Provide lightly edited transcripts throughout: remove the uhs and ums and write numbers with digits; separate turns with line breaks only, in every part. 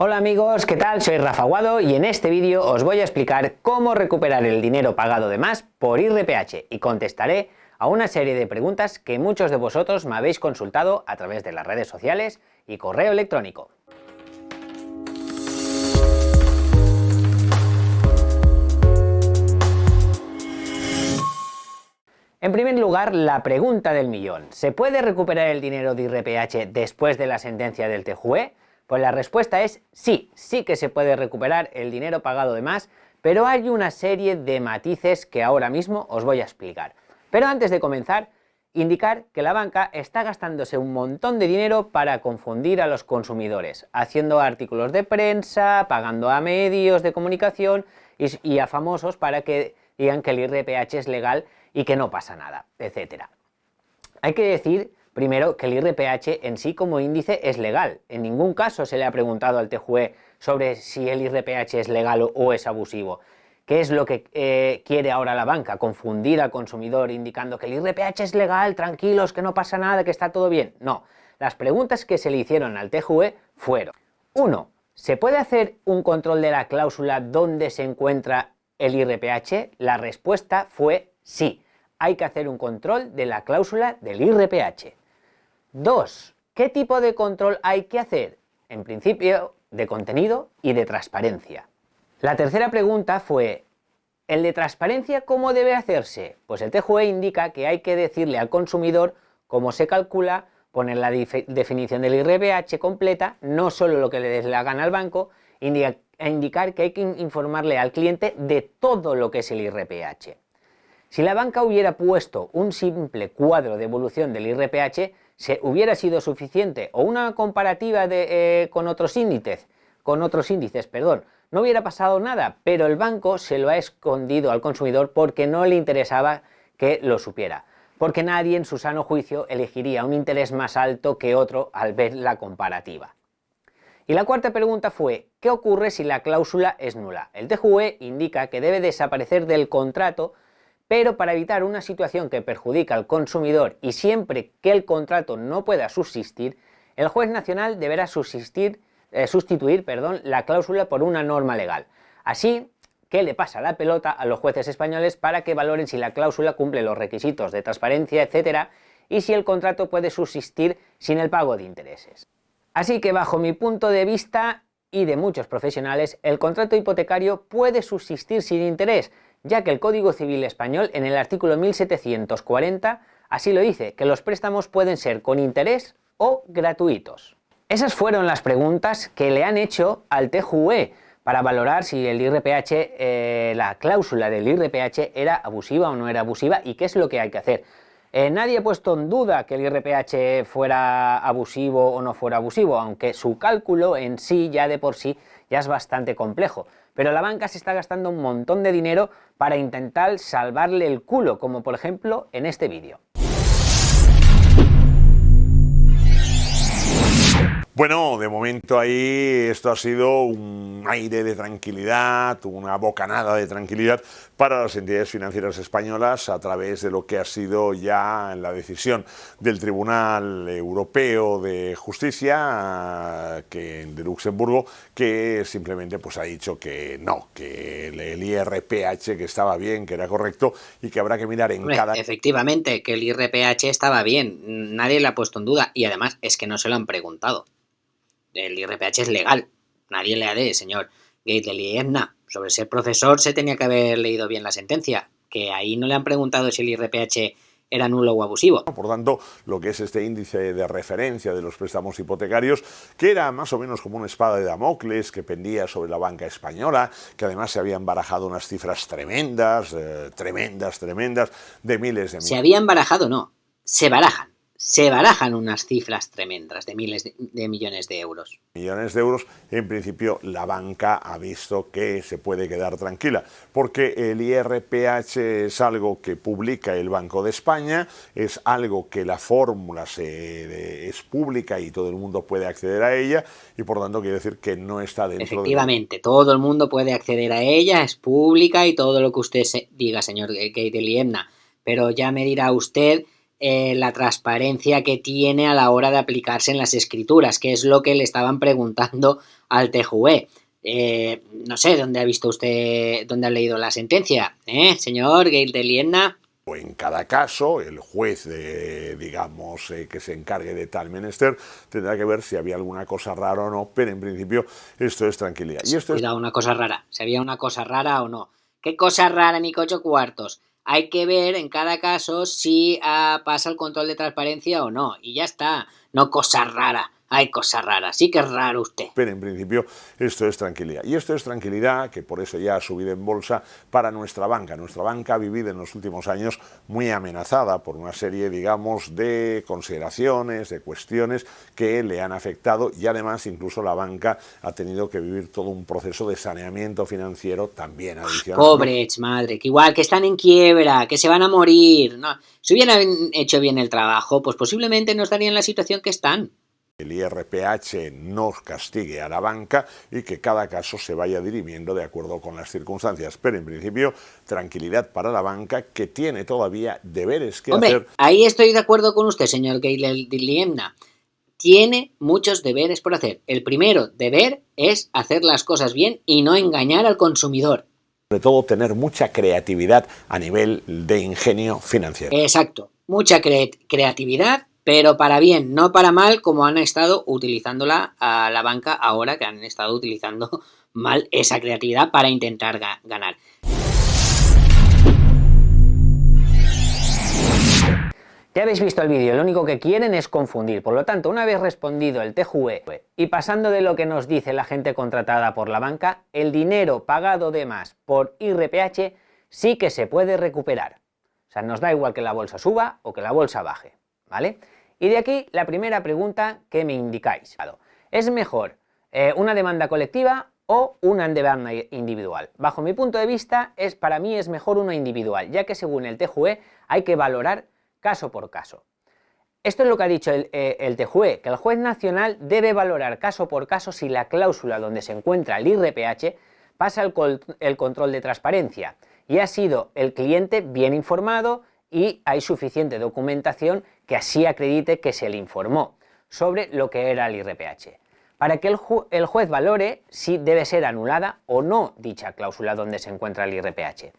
Hola amigos, ¿qué tal? Soy Rafa Aguado y en este vídeo os voy a explicar cómo recuperar el dinero pagado de más por IRPH y contestaré a una serie de preguntas que muchos de vosotros me habéis consultado a través de las redes sociales y correo electrónico. En primer lugar, la pregunta del millón. ¿Se puede recuperar el dinero de IRPH después de la sentencia del TJUE? Pues la respuesta es sí, sí que se puede recuperar el dinero pagado de más, pero hay una serie de matices que ahora mismo os voy a explicar. Pero antes de comenzar, indicar que la banca está gastándose un montón de dinero para confundir a los consumidores, haciendo artículos de prensa, pagando a medios de comunicación y a famosos para que digan que el IRPH es legal y que no pasa nada, etc. Hay que decir primero que el IRPH en sí como índice es legal. En ningún caso se le ha preguntado al TJUE sobre si el IRPH es legal o es abusivo. ¿Qué es lo que quiere ahora la banca? Confundir al consumidor indicando que el IRPH es legal, tranquilos, que no pasa nada, que está todo bien. No, las preguntas que se le hicieron al TJUE fueron: 1. ¿Se puede hacer un control de la cláusula donde se encuentra el IRPH? La respuesta fue sí. Hay que hacer un control de la cláusula del IRPH. 2. ¿Qué tipo de control hay que hacer? En principio, de contenido y de transparencia. La tercera pregunta fue: ¿el de transparencia cómo debe hacerse? Pues el TJUE indica que hay que decirle al consumidor cómo se calcula, poner la definición del IRPH completa, no solo lo que le des la gana al banco, indicar que hay que informarle al cliente de todo lo que es el IRPH. Si la banca hubiera puesto un simple cuadro de evolución del IRPH, hubiera sido suficiente, o una comparativa con otros índices, no hubiera pasado nada, pero el banco se lo ha escondido al consumidor porque no le interesaba que lo supiera, porque nadie en su sano juicio elegiría un interés más alto que otro al ver la comparativa. Y la cuarta pregunta fue: ¿qué ocurre si la cláusula es nula? El TJUE indica que debe desaparecer del contrato, pero para evitar una situación que perjudica al consumidor y siempre que el contrato no pueda subsistir, el juez nacional deberá sustituir la cláusula por una norma legal. Así que le pasa la pelota a los jueces españoles para que valoren si la cláusula cumple los requisitos de transparencia, etc., y si el contrato puede subsistir sin el pago de intereses. Así que bajo mi punto de vista y de muchos profesionales, el contrato hipotecario puede subsistir sin interés, ya que el Código Civil Español en el artículo 1740 así lo dice, que los préstamos pueden ser con interés o gratuitos. Esas fueron las preguntas que le han hecho al TJUE para valorar si el IRPH, la cláusula del IRPH era abusiva o no era abusiva y qué es lo que hay que hacer. Nadie ha puesto en duda que el IRPH fuera abusivo o no fuera abusivo, aunque su cálculo en sí, ya de por sí, ya es bastante complejo. Pero la banca se está gastando un montón de dinero para intentar salvarle el culo, como por ejemplo en este vídeo.
Bueno, de momento ahí esto ha sido un aire de tranquilidad, una bocanada de tranquilidad para las entidades financieras españolas a través de lo que ha sido ya la decisión del Tribunal Europeo de Justicia de Luxemburgo, que simplemente pues ha dicho que no, que el IRPH que estaba bien, que era correcto y que habrá que mirar en cada...
Efectivamente, que el IRPH estaba bien, nadie lo ha puesto en duda y además es que no se lo han preguntado. El IRPH es legal, nadie le ha de, señor Gate-Liebna. Sobre ser profesor se tenía que haber leído bien la sentencia, que ahí no le han preguntado si el IRPH era nulo o abusivo.
Por tanto, lo que es este índice de referencia de los préstamos hipotecarios, que era más o menos como una espada de Damocles que pendía sobre la banca española, que además se habían barajado unas cifras tremendas, de miles de millones.
Se habían barajado, no, se barajan unas cifras tremendas de miles de millones de euros.
Millones de euros, en principio la banca ha visto que se puede quedar tranquila, porque el IRPH es algo que publica el Banco de España, es algo que la fórmula es pública y todo el mundo puede acceder a ella, y por tanto quiere decir que no está dentro.
Efectivamente, todo el mundo puede acceder a ella, es pública y todo lo que usted diga, señor Gate-Liebna, pero ya me dirá usted la transparencia que tiene a la hora de aplicarse en las escrituras, que es lo que le estaban preguntando al TJUE. No sé, ¿dónde ha visto usted, dónde ha leído la sentencia? Señor Gale de Lienna.
En cada caso, el juez, digamos, que se encargue de tal menester, tendrá que ver si había alguna cosa rara o no, pero en principio esto es tranquilidad. Y esto
Cuidado, una cosa rara, si había una cosa rara o no. ¿Qué cosa rara, ni cocho cuartos? Hay que ver en cada caso si pasa el control de transparencia o no, y ya está, no cosa rara. Hay cosas raras, sí que es raro usted.
Pero en principio esto es tranquilidad. Y esto es tranquilidad, que por eso ya ha subido en bolsa para nuestra banca. Nuestra banca ha vivido en los últimos años muy amenazada por una serie, digamos, de consideraciones, de cuestiones que le han afectado, y además incluso la banca ha tenido que vivir todo un proceso de saneamiento financiero también adicional.
Pobres, madre, que igual que están en quiebra, que se van a morir. No, si hubieran hecho bien el trabajo, pues posiblemente no estarían en la situación que están.
El IRPH no castigue a la banca y que cada caso se vaya dirimiendo de acuerdo con las circunstancias. Pero en principio, tranquilidad para la banca, que tiene todavía deberes que hacer.
Ahí estoy de acuerdo con usted, señor Gale de Lienna. Tiene muchos deberes por hacer. El primero deber es hacer las cosas bien y no engañar al consumidor.
Sobre todo tener mucha creatividad a nivel de ingenio financiero.
Exacto, mucha creatividad, pero para bien, no para mal, como han estado utilizándola a la banca ahora, que han estado utilizando mal esa creatividad para intentar ganar.
Ya habéis visto el vídeo, lo único que quieren es confundir. Por lo tanto, una vez respondido el TJUE y pasando de lo que nos dice la gente contratada por la banca, el dinero pagado de más por IRPH sí que se puede recuperar. O sea, nos da igual que la bolsa suba o que la bolsa baje, ¿vale? Y de aquí la primera pregunta que me indicáis. ¿Es mejor una demanda colectiva o una demanda individual? Bajo mi punto de vista, para mí es mejor una individual, ya que según el TJUE hay que valorar caso por caso. Esto es lo que ha dicho el TJUE, que el juez nacional debe valorar caso por caso si la cláusula donde se encuentra el IRPH pasa el control de transparencia y ha sido el cliente bien informado y hay suficiente documentación que así acredite que se le informó sobre lo que era el IRPH. Para que el juez valore si debe ser anulada o no dicha cláusula donde se encuentra el IRPH.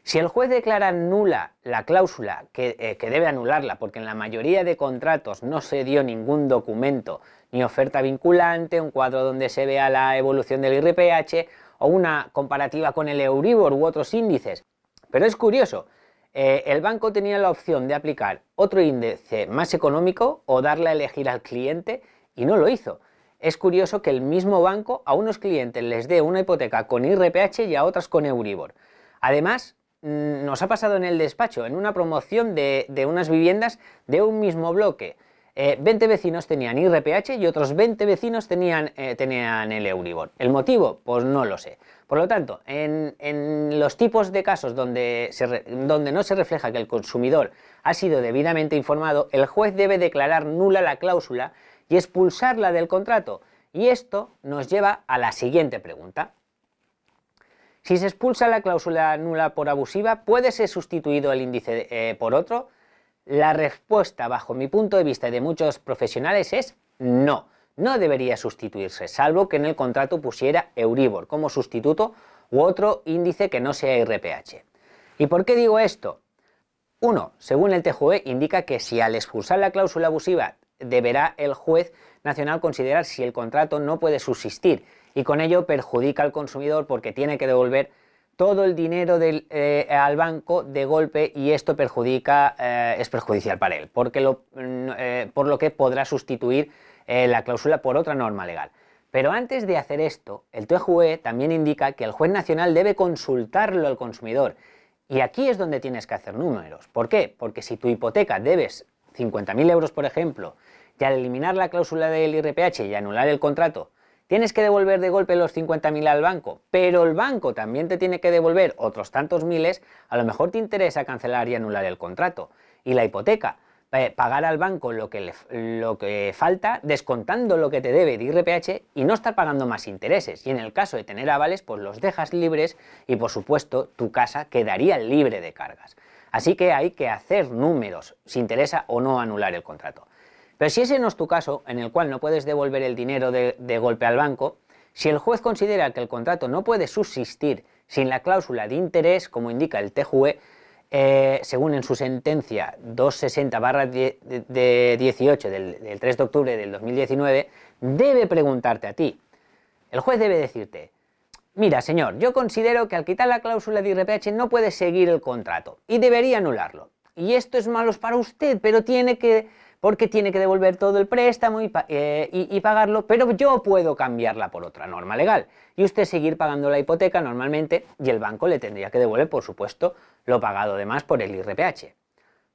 Si el juez declara nula la cláusula, que debe anularla porque en la mayoría de contratos no se dio ningún documento, ni oferta vinculante, un cuadro donde se vea la evolución del IRPH o una comparativa con el Euribor u otros índices. Pero es curioso, el banco tenía la opción de aplicar otro índice más económico o darle a elegir al cliente y no lo hizo. Es curioso que el mismo banco a unos clientes les dé una hipoteca con IRPH y a otras con Euribor. Además, nos ha pasado en el despacho, en una promoción de unas viviendas de un mismo bloque. 20 vecinos tenían IRPH y otros 20 vecinos tenían el Euribor. ¿El motivo? Pues no lo sé. Por lo tanto, en los tipos de casos donde no se refleja que el consumidor ha sido debidamente informado, el juez debe declarar nula la cláusula y expulsarla del contrato. Y esto nos lleva a la siguiente pregunta. Si se expulsa la cláusula nula por abusiva, ¿puede ser sustituido el índice por otro? La respuesta, bajo mi punto de vista y de muchos profesionales, es no. No debería sustituirse, salvo que en el contrato pusiera Euribor como sustituto u otro índice que no sea IRPH. ¿Y por qué digo esto? 1. Según el TJUE, indica que si al expulsar la cláusula abusiva deberá el juez nacional considerar si el contrato no puede subsistir y con ello perjudica al consumidor porque tiene que devolver todo el dinero al banco de golpe y esto es perjudicial para él, por lo que podrá sustituir la cláusula por otra norma legal. Pero antes de hacer esto, el TJUE también indica que el juez nacional debe consultarlo al consumidor. Y aquí es donde tienes que hacer números. ¿Por qué? Porque si tu hipoteca debes 50.000 euros, por ejemplo, y al eliminar la cláusula del IRPH y anular el contrato, tienes que devolver de golpe los 50.000 al banco, pero el banco también te tiene que devolver otros tantos miles, a lo mejor te interesa cancelar y anular el contrato. Y la hipoteca, pagar al banco lo que falta, descontando lo que te debe de IRPH y no estar pagando más intereses. Y en el caso de tener avales, pues los dejas libres y por supuesto tu casa quedaría libre de cargas. Así que hay que hacer números, si interesa o no anular el contrato. Pero si ese no es tu caso, en el cual no puedes devolver el dinero de golpe al banco, si el juez considera que el contrato no puede subsistir sin la cláusula de interés, como indica el TJUE, según en su sentencia 260/18 del 3 de octubre del 2019, debe preguntarte a ti. El juez debe decirte: mira, señor, yo considero que al quitar la cláusula de IRPH no puede seguir el contrato y debería anularlo. Y esto es malo para usted, pero porque tiene que devolver todo el préstamo y pagarlo, pero yo puedo cambiarla por otra norma legal y usted seguir pagando la hipoteca normalmente, y el banco le tendría que devolver, por supuesto, lo pagado de más por el IRPH.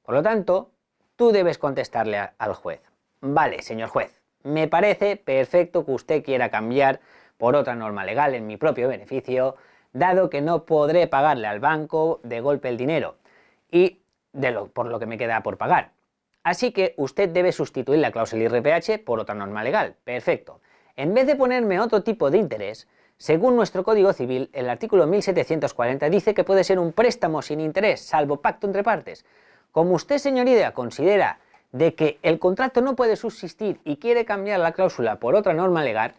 Por lo tanto, tú debes contestarle al juez: vale, señor juez, me parece perfecto que usted quiera cambiar por otra norma legal en mi propio beneficio, dado que no podré pagarle al banco de golpe el dinero y por lo que me queda por pagar. Así que usted debe sustituir la cláusula IRPH por otra norma legal. Perfecto. En vez de ponerme otro tipo de interés, según nuestro Código Civil, el artículo 1740 dice que puede ser un préstamo sin interés, salvo pacto entre partes. Como usted, señoría, considera de que el contrato no puede subsistir y quiere cambiar la cláusula por otra norma legal,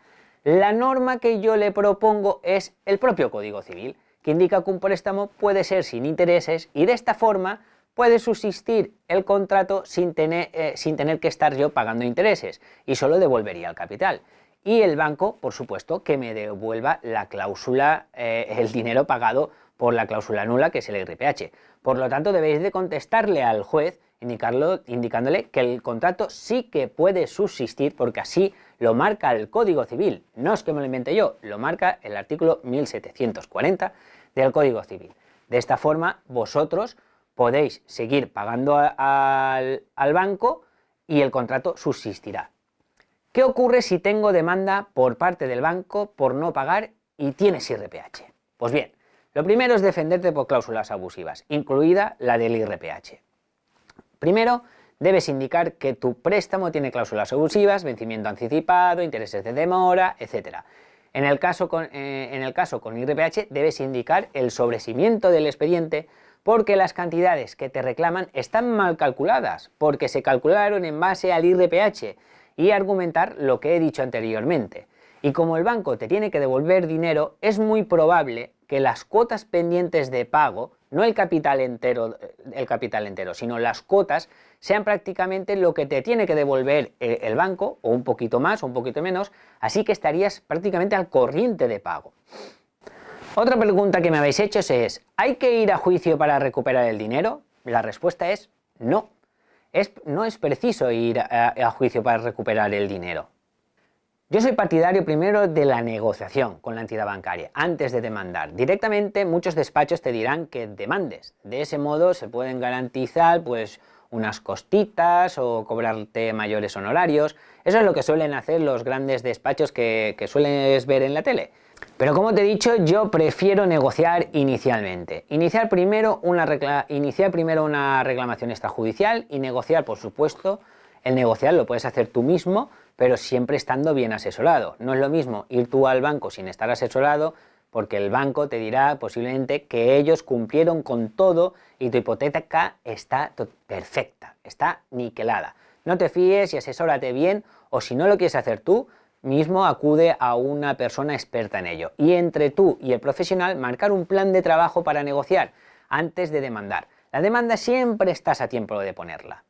la norma que yo le propongo es el propio Código Civil, que indica que un préstamo puede ser sin intereses y de esta forma puede subsistir el contrato sin tener que estar yo pagando intereses y solo devolvería el capital. Y el banco, por supuesto, que me devuelva la cláusula, el dinero pagado por la cláusula nula, que es el IRPH. Por lo tanto, debéis de contestarle al juez indicándole que el contrato sí que puede subsistir, porque así lo marca el Código Civil. No es que me lo invente yo, lo marca el artículo 1740 del Código Civil. De esta forma, vosotros podéis seguir pagando al banco y el contrato subsistirá. ¿Qué ocurre si tengo demanda por parte del banco por no pagar y tienes IRPH? Pues bien, lo primero es defenderte por cláusulas abusivas, incluida la del IRPH. Primero, debes indicar que tu préstamo tiene cláusulas abusivas, vencimiento anticipado, intereses de demora, etc. En el caso con IRPH debes indicar el sobreseimiento del expediente, porque las cantidades que te reclaman están mal calculadas, porque se calcularon en base al IRPH, y argumentar lo que he dicho anteriormente. Y como el banco te tiene que devolver dinero, es muy probable que las cuotas pendientes de pago, no el capital entero, sino las cuotas, sean prácticamente lo que te tiene que devolver el banco, o un poquito más o un poquito menos, así que estarías prácticamente al corriente de pago. Otra pregunta que me habéis hecho es: ¿hay que ir a juicio para recuperar el dinero? La respuesta es no. No es preciso ir a juicio para recuperar el dinero. Yo soy partidario primero de la negociación con la entidad bancaria antes de demandar. Directamente muchos despachos te dirán que demandes. De ese modo se pueden garantizar pues unas costitas o cobrarte mayores honorarios. Eso es lo que suelen hacer los grandes despachos que sueles ver en la tele. Pero como te he dicho, yo prefiero negociar inicialmente. Iniciar primero una reclamación extrajudicial y negociar, por supuesto. El negociar lo puedes hacer tú mismo, pero siempre estando bien asesorado. No es lo mismo ir tú al banco sin estar asesorado, porque el banco te dirá posiblemente que ellos cumplieron con todo y tu hipoteca está perfecta, está niquelada. No te fíes y asesórate bien, o si no lo quieres hacer tú mismo, acude a una persona experta en ello. Y entre tú y el profesional marcar un plan de trabajo para negociar antes de demandar. La demanda siempre estás a tiempo de ponerla.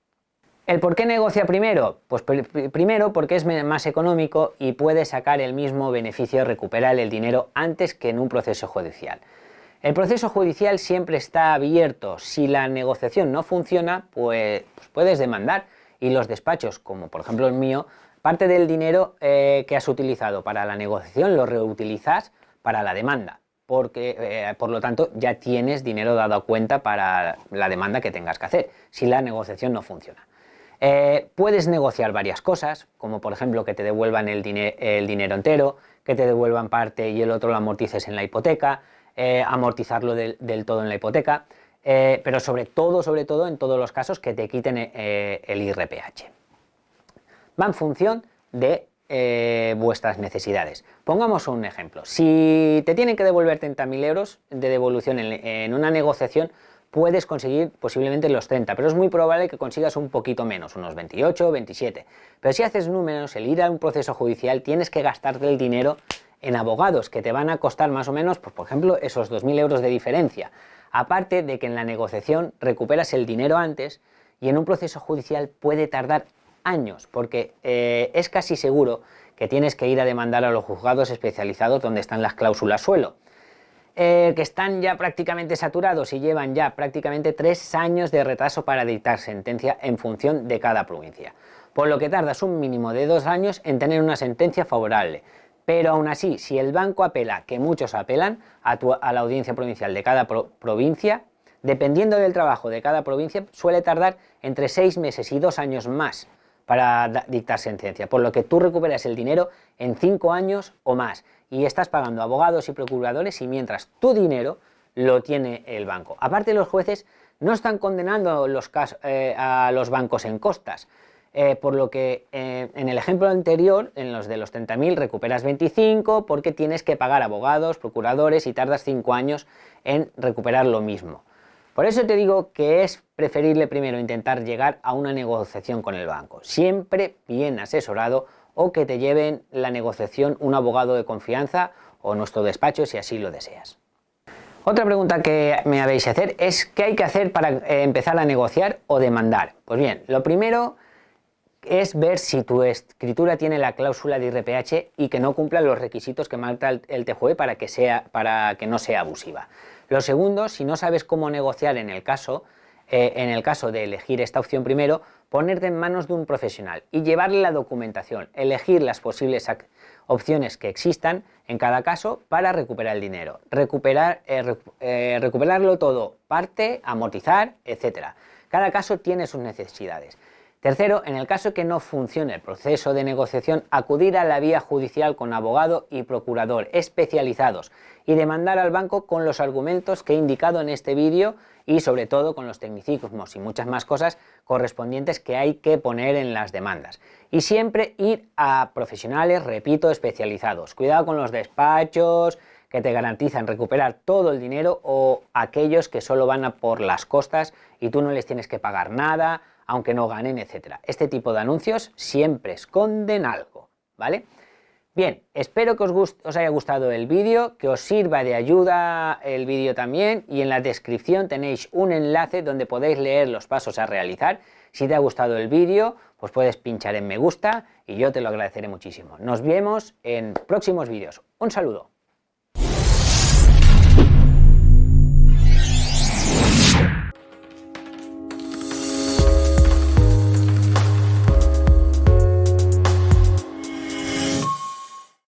¿El por qué negocia primero? Pues primero porque es más económico y puedes sacar el mismo beneficio de recuperar el dinero antes que en un proceso judicial. El proceso judicial siempre está abierto. Si la negociación no funciona, pues puedes demandar, y los despachos, como por ejemplo el mío, parte del dinero que has utilizado para la negociación lo reutilizas para la demanda, porque por lo tanto ya tienes dinero dado a cuenta para la demanda que tengas que hacer, si la negociación no funciona. Puedes negociar varias cosas, como por ejemplo que te devuelvan el dinero entero, que te devuelvan parte y el otro lo amortices en la hipoteca, amortizarlo del todo en la hipoteca, pero sobre todo en todos los casos que te quiten el IRPH. Va en función de vuestras necesidades. Pongamos un ejemplo. Si te tienen que devolver 30.000 euros de devolución en una negociación, puedes conseguir posiblemente los 30, pero es muy probable que consigas un poquito menos, unos 28 o 27. Pero si haces números, el ir a un proceso judicial, tienes que gastarte el dinero en abogados, que te van a costar más o menos, pues, por ejemplo, esos 2.000 euros de diferencia. Aparte de que en la negociación recuperas el dinero antes y en un proceso judicial puede tardar años, porque es casi seguro que tienes que ir a demandar a los juzgados especializados donde están las cláusulas suelo, que están ya prácticamente saturados y llevan ya prácticamente 3 años de retraso para dictar sentencia en función de cada provincia, por lo que tardas un mínimo de 2 años en tener una sentencia favorable. Pero aún así, si el banco apela, que muchos apelan, a la audiencia provincial de cada provincia, dependiendo del trabajo de cada provincia, suele tardar entre 6 meses y 2 años más para dictar sentencia, por lo que tú recuperas el dinero en 5 años o más y estás pagando abogados y procuradores, y mientras tu dinero lo tiene el banco. Aparte, los jueces no están condenando a los bancos en costas, por lo que en el ejemplo anterior, en los de los 30.000, recuperas 25 porque tienes que pagar abogados, procuradores y tardas 5 años en recuperar lo mismo. Por eso te digo que es preferible primero intentar llegar a una negociación con el banco, siempre bien asesorado, o que te lleven la negociación un abogado de confianza o nuestro despacho si así lo deseas. Otra pregunta que me habéis hacer es ¿qué hay que hacer para empezar a negociar o demandar? Pues bien, lo primero es ver si tu escritura tiene la cláusula de IRPH y que no cumpla los requisitos que marca el TJUE para que no sea abusiva. Lo segundo, si no sabes cómo negociar en el caso de elegir esta opción primero, ponerte en manos de un profesional y llevarle la documentación, elegir las posibles opciones que existan en cada caso para recuperar el dinero, recuperarlo todo, parte, amortizar, etc. Cada caso tiene sus necesidades. Tercero, en el caso que no funcione el proceso de negociación, acudir a la vía judicial con abogado y procurador especializados y demandar al banco con los argumentos que he indicado en este vídeo y sobre todo con los tecnicismos y muchas más cosas correspondientes que hay que poner en las demandas. Y siempre ir a profesionales, repito, especializados. Cuidado con los despachos que te garantizan recuperar todo el dinero o aquellos que solo van a por las costas y tú no les tienes que pagar nada, aunque no ganen, etc. Este tipo de anuncios siempre esconden algo, ¿vale? Bien, espero que os haya gustado el vídeo, que os sirva de ayuda el vídeo también, y en la descripción tenéis un enlace donde podéis leer los pasos a realizar. Si te ha gustado el vídeo, pues puedes pinchar en me gusta y yo te lo agradeceré muchísimo. Nos vemos en próximos vídeos. Un saludo.